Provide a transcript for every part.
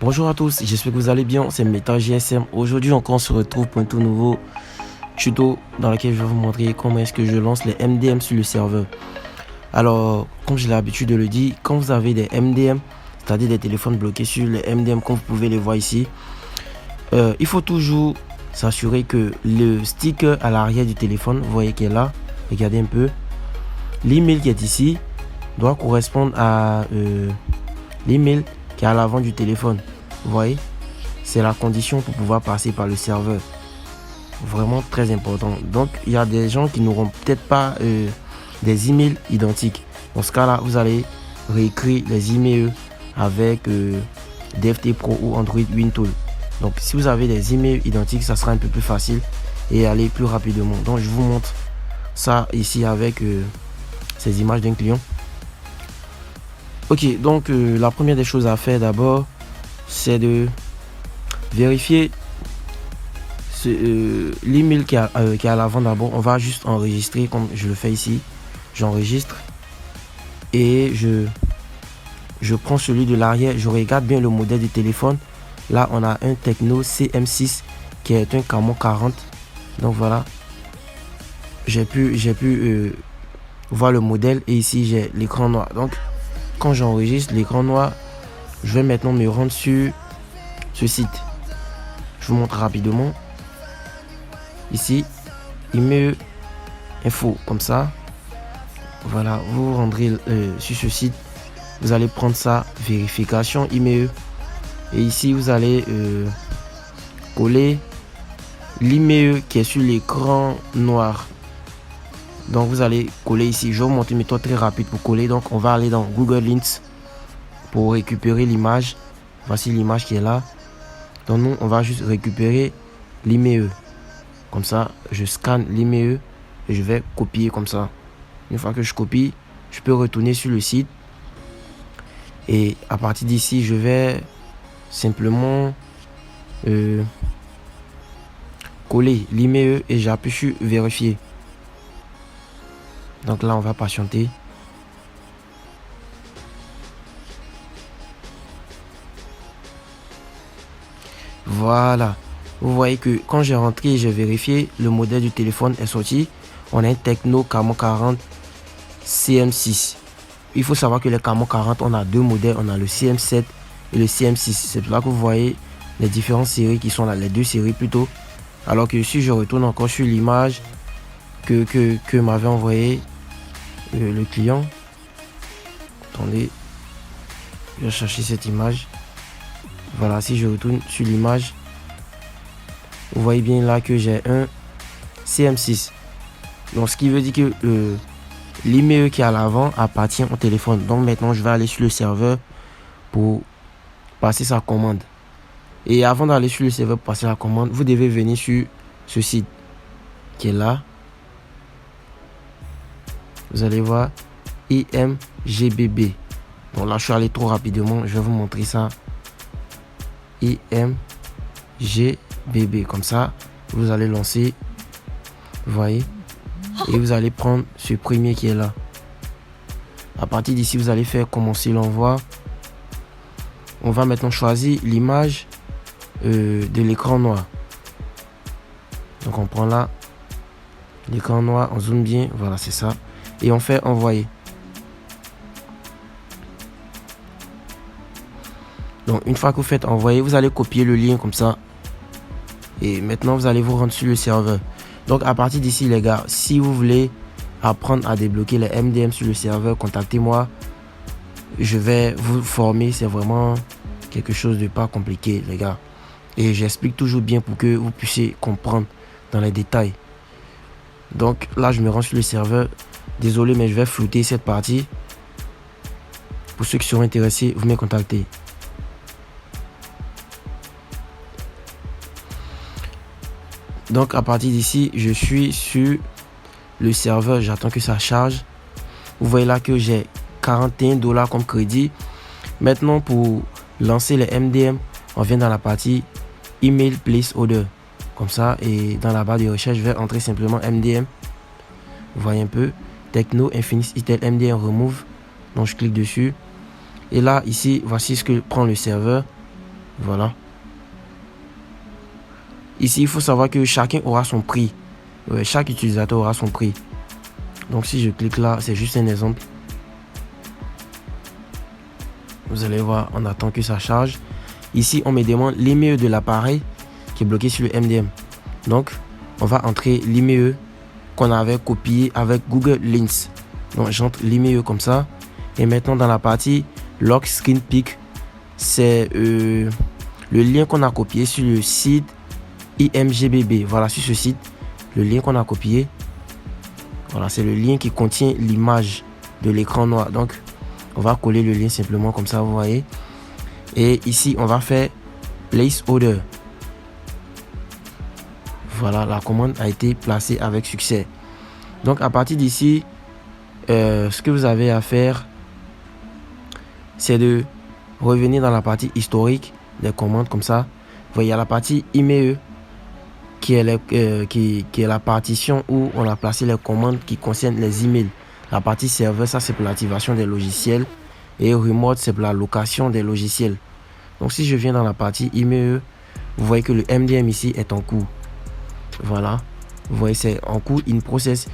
Bonjour à tous, j'espère que vous allez bien, c'est Meta GSM. Aujourd'hui encore on se retrouve pour un tout nouveau tuto dans lequel je vais vous montrer comment est-ce que je lance les MDM sur le serveur. Alors, comme j'ai l'habitude de le dire, quand vous avez des MDM, c'est-à-dire des téléphones bloqués sur les MDM comme vous pouvez les voir ici, il faut toujours s'assurer que le sticker à l'arrière du téléphone, vous voyez qu'il est là, regardez un peu, l'email qui est ici doit correspondre à l'email qui est à l'avant du téléphone. Vous voyez, c'est la condition pour pouvoir passer par le serveur. Vraiment très important. Donc, il y a des gens qui n'auront peut-être pas des emails identiques. Dans ce cas-là, vous allez réécrire les emails avec DFT Pro ou Android WinTool. Donc, si vous avez des emails identiques, ça sera un peu plus facile et aller plus rapidement. Donc, je vous montre ça ici avec ces images d'un client. Ok, donc la première des choses à faire d'abord, c'est de vérifier l'email qui est à l'avant. D'abord, on va juste enregistrer comme je le fais ici. J'enregistre et je prends celui de l'arrière. Je regarde bien le modèle du téléphone. Là, on a un Tecno CM6 qui est un Camon 40. Donc voilà, j'ai pu voir le modèle et ici j'ai l'écran noir. Donc quand j'enregistre l'écran noir, je vais maintenant me rendre sur ce site. Je vous montre rapidement. Ici, email info, comme ça. Voilà, vous rendrez sur ce site. Vous allez prendre ça, vérification email. Et ici, vous allez coller l'email qui est sur l'écran noir. Donc, vous allez coller ici. Je vais vous montrer une méthode très rapide pour coller. Donc, on va aller dans Google Lens pour récupérer l'image. Voici l'image qui est là. Donc, nous, on va juste récupérer l'email. Comme ça, je scanne l'email et je vais copier comme ça. Une fois que je copie, je peux retourner sur le site. Et à partir d'ici, je vais simplement coller l'email et j'appuie sur vérifier. Donc là, on va patienter. Voilà. Vous voyez que quand j'ai rentré et j'ai vérifié, le modèle du téléphone est sorti. On a un Tecno Camon 40 CM6. Il faut savoir que les Camon 40, on a deux modèles. On a le CM7 et le CM6. C'est pour ça que vous voyez les différentes séries qui sont là. Les deux séries plutôt. Alors que si je retourne encore sur l'image que m'avait envoyé le client. Attendez. Je vais chercher cette image. Voilà, si je retourne sur l'image. Vous voyez bien là que j'ai un CM6. Donc ce qui veut dire que l'email qui est à l'avant appartient au téléphone. Donc maintenant je vais aller sur le serveur pour passer sa commande. Et avant d'aller sur le serveur pour passer la commande, vous devez venir sur ce site qui est là. Vous allez voir IMGBB. Donc là je suis allé trop rapidement. Je vais vous montrer ça. IMGBB. Comme ça, vous allez lancer. Vous voyez. Et vous allez prendre ce premier qui est là. À partir d'ici, vous allez faire commencer l'envoi. On va maintenant choisir l'image de l'écran noir. Donc on prend là l'écran noir, on zoome bien, voilà c'est ça. Et on fait envoyer. Donc une fois que vous faites envoyer, vous allez copier le lien comme ça. Et maintenant vous allez vous rendre sur le serveur. Donc à partir d'ici les gars, si vous voulez apprendre à débloquer les MDM sur le serveur, contactez-moi. Je vais vous former, c'est vraiment quelque chose de pas compliqué les gars. Et j'explique toujours bien pour que vous puissiez comprendre dans les détails. Donc là je me rends sur le serveur. Désolé mais je vais flouter cette partie. Pour ceux qui seront intéressés, vous me contactez. Donc à partir d'ici, je suis sur le serveur, j'attends que ça charge. Vous voyez là que j'ai 41 $ comme crédit. Maintenant pour lancer les MDM, on vient dans la partie Email Place Order. Comme ça, et dans la barre de recherche, je vais entrer simplement MDM. Vous voyez un peu, Tecno Infinix Itel MDM Remove. Donc je clique dessus. Et là, ici, voici ce que prend le serveur. Voilà. Ici, il faut savoir que chacun aura son prix. Chaque utilisateur aura son prix. Donc si je clique là, c'est juste un exemple. Vous allez voir, on attend que ça charge. Ici, on me demande l'email de l'appareil qui est bloqué sur le MDM. Donc, on va entrer l'email qu'on avait copié avec Google Lens. Donc, j'entre l'email comme ça. Et maintenant, dans la partie Lock Screen Pick, c'est le lien qu'on a copié sur le site IMGBB. Voilà, sur ce site, le lien qu'on a copié. Voilà, c'est le lien qui contient l'image de l'écran noir. Donc, on va coller le lien simplement comme ça, vous voyez. Et ici, on va faire Place Order. Voilà, la commande a été placée avec succès. Donc, à partir d'ici, ce que vous avez à faire, c'est de revenir dans la partie historique des commandes comme ça. Vous voyez, il y a la partie email qui est la partition où on a placé les commandes qui concernent les emails. La partie serveur, ça c'est pour l'activation des logiciels. Et remote, c'est pour la location des logiciels. Donc si je viens dans la partie email, vous voyez que le MDM ici est en cours. Voilà. Vous voyez, c'est en cours, in process.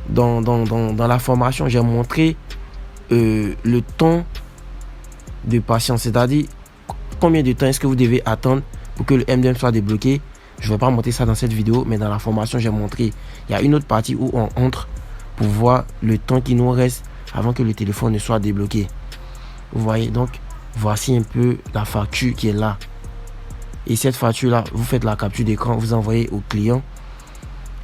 Dans la formation, j'ai montré le temps de patience. C'est-à-dire, combien de temps est-ce que vous devez attendre pour que le MDM soit débloqué. Je ne vais pas montrer ça dans cette vidéo, mais dans la formation, j'ai montré. Il y a une autre partie où on entre pour voir le temps qui nous reste avant que le téléphone ne soit débloqué. Vous voyez, donc, voici un peu la facture qui est là. Et cette facture-là, vous faites la capture d'écran, vous envoyez au client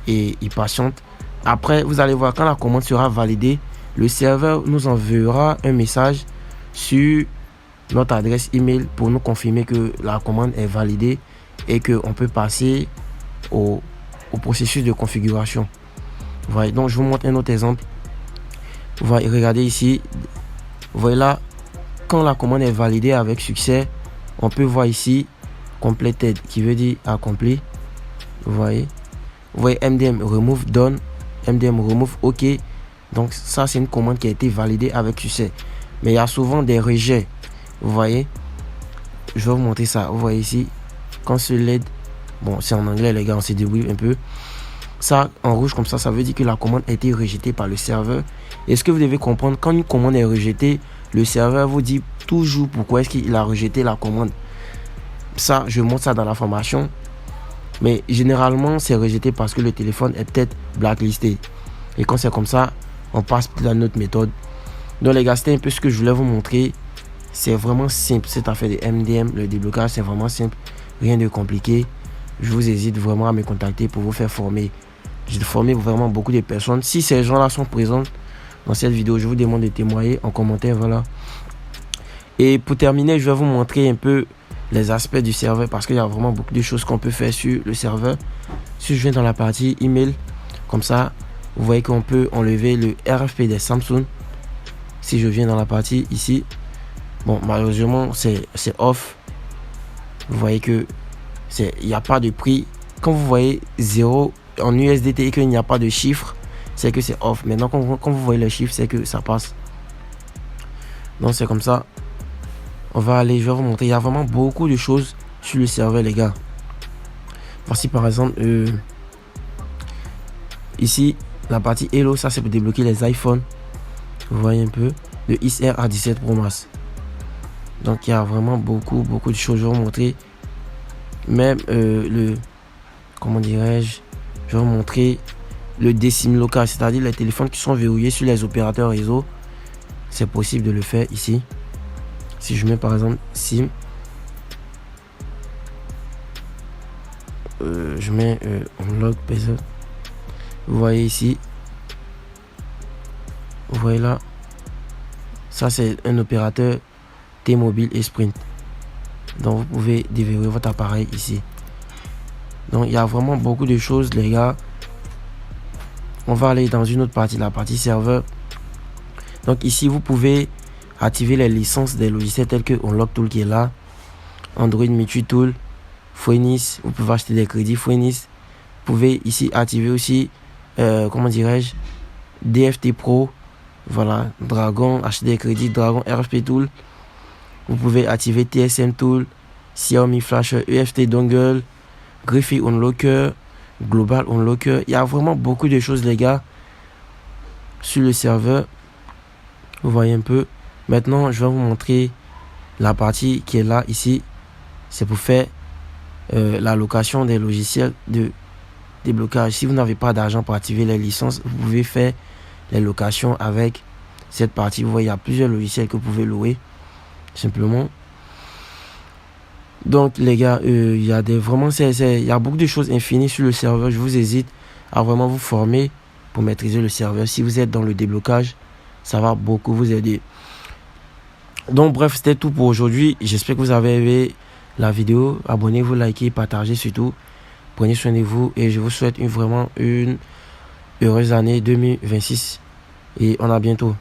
et il patiente. Après, vous allez voir, quand la commande sera validée, le serveur nous enverra un message sur notre adresse email pour nous confirmer que la commande est validée et qu'on peut passer au processus de configuration. Vous voyez, donc je vous montre un autre exemple. Vous voyez, regardez ici. Vous voyez là, quand la commande est validée avec succès, on peut voir ici completed qui veut dire accompli. Vous voyez MDM remove done, MDM remove OK. Donc ça c'est une commande qui a été validée avec succès. Mais il y a souvent des rejets. Vous voyez, je vais vous montrer ça. Vous voyez ici, cancelled. Bon, c'est en anglais les gars, on s'est débrouillé un peu. Ça en rouge comme ça veut dire que la commande a été rejetée par le serveur. Et ce que vous devez comprendre, quand une commande est rejetée, le serveur vous dit toujours pourquoi est-ce qu'il a rejeté la commande. Ça, je montre ça dans la formation. Mais généralement, c'est rejeté parce que le téléphone est peut-être blacklisté. Et quand c'est comme ça, on passe à notre méthode. Donc les gars, c'était un peu ce que je voulais vous montrer. C'est vraiment simple cette affaire de MDM. Le déblocage, c'est vraiment simple. Rien de compliqué. Je vous hésite vraiment à me contacter pour vous faire former. J'ai formé vraiment beaucoup de personnes. Si ces gens-là sont présents dans cette vidéo, je vous demande de témoigner en commentaire. Voilà. Et pour terminer, je vais vous montrer un peu les aspects du serveur parce qu'il y a vraiment beaucoup de choses qu'on peut faire sur le serveur. Si je viens dans la partie email, comme ça, vous voyez qu'on peut enlever le RFP des Samsung. Si je viens dans la partie ici, bon, malheureusement, c'est off. Vous voyez que il n'y a pas de prix. Quand vous voyez 0 en USDT et qu'il n'y a pas de chiffre, c'est que c'est off. Maintenant, quand vous voyez le chiffre, c'est que ça passe. Donc, c'est comme ça. On va aller, je vais vous montrer. Il y a vraiment beaucoup de choses sur le serveur, les gars. Voici par exemple, ici, la partie Hello, ça c'est pour débloquer les iPhones. Vous voyez un peu. De XR à 17 Pro Max. Donc, il y a vraiment beaucoup de choses. Je vais vous montrer. Même comment dirais-je, je vais vous montrer le décime local, c'est-à-dire les téléphones qui sont verrouillés sur les opérateurs réseau. C'est possible de le faire ici. Si je mets par exemple SIM, je mets unlock PC. Vous voyez ici, vous voyez là, ça c'est un opérateur T-Mobile et Sprint. Donc vous pouvez déverrouiller votre appareil ici. Donc il y a vraiment beaucoup de choses, les gars. On va aller dans une autre partie, la partie serveur. Donc ici vous pouvez activer les licences des logiciels tels que Unlock Tool qui est là, Android Mitri Tool, Phoenix. Vous pouvez acheter des crédits Phoenix. Vous pouvez ici activer aussi comment dirais-je, DFT Pro. Voilà, Dragon, acheter des crédits Dragon RFP Tool. Vous pouvez activer TSM Tool, Xiaomi Flasher, EFT Dongle, Griffy Unlocker, Global Unlocker. Il y a vraiment beaucoup de choses, les gars, sur le serveur. Vous voyez un peu. Maintenant, je vais vous montrer la partie qui est là, ici. C'est pour faire la location des logiciels de déblocage. Si vous n'avez pas d'argent pour activer les licences, vous pouvez faire les locations avec cette partie. Vous voyez, il y a plusieurs logiciels que vous pouvez louer, simplement. Donc, les gars, il y a il y a beaucoup de choses infinies sur le serveur. Je vous hésite à vraiment vous former pour maîtriser le serveur. Si vous êtes dans le déblocage, ça va beaucoup vous aider. Donc, bref, c'était tout pour aujourd'hui. J'espère que vous avez aimé la vidéo. Abonnez-vous, likez, partagez surtout. Prenez soin de vous et je vous souhaite vraiment une heureuse année 2026. Et on à bientôt.